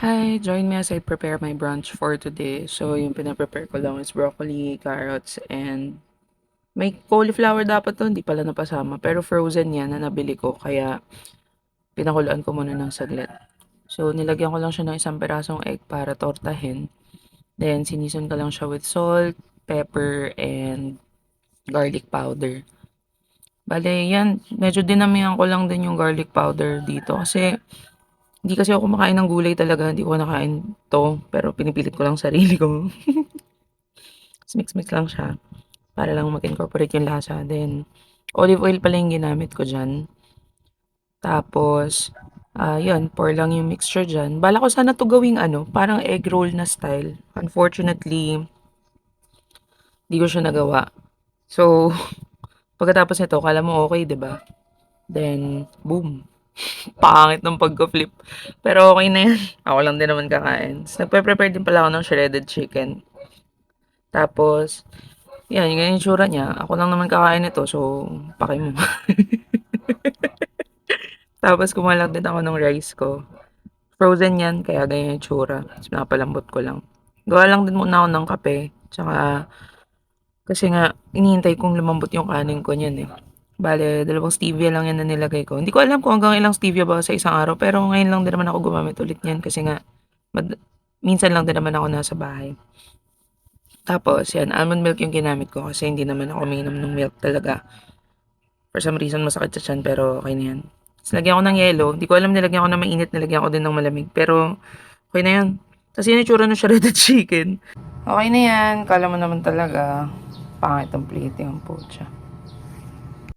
Hi, join me as I prepare my brunch for today. So, yung pinaprepare ko lang is broccoli, carrots, and may cauliflower dapat to, hindi pala napasama. Pero frozen yan na nabili ko, kaya pinakuloan ko muna ng saglit. So, nilagyan ko lang siya ng isang perasong egg para tortahin. Then, sinison ko lang siya with salt, pepper, and garlic powder. Bale, yan. Medyo dinamihan ko lang din yung garlic powder dito kasi hindi kasi ako kumakain ng gulay talaga. Hindi ko nakain to. Pero pinipilit ko lang sarili ko. Mix-mix lang siya para lang mag-incorporate yung lasa. Then, olive oil pala yung ginamit ko dyan. Tapos, yun, pour lang yung mixture dyan. Bala ko sana to gawing parang egg roll na style. Unfortunately, di ko siya nagawa. So, pagkatapos nito, kala mo okay, 'di ba? Then, boom. Pangit ng pagka-flip. Pero okay na yan. Ako lang din naman kakain. So, nagpe-prepare din pala ako ng shredded chicken. Tapos, yan, yung ganyan yung tsura niya. Ako lang naman kakain nito, so, paki mo. Tapos, kumalag din ako ng rice ko. Frozen yan, kaya ganyan yung tsura. Tapos, pinapalambot ko lang. Gawa lang din muna ako ng kape. Tsaka, kasi nga, inihintay kong lumambot yung kanin ko niyan eh. Bale, 2 stevia lang yan na nilagay ko. Hindi ko alam kung hanggang ilang stevia ba sa isang araw, pero ngayon lang din naman ako gumamit ulit niyan kasi nga, minsan lang din naman ako nasa bahay. Tapos, yan, almond milk yung ginamit ko kasi hindi naman ako umiinom ng milk talaga. For some reason, masakit sa tiyan, pero okay na yan. Tapos, lagyan ko ng yelo. Hindi ko alam, nilagyan ko ng mainit, nilagyan ko din ng malamig. Pero, okay na yan. Tapos, yun yung tsura ng shredded chicken. Okay na yan. Kala mo naman talaga. Pangit ang plating ang pucha.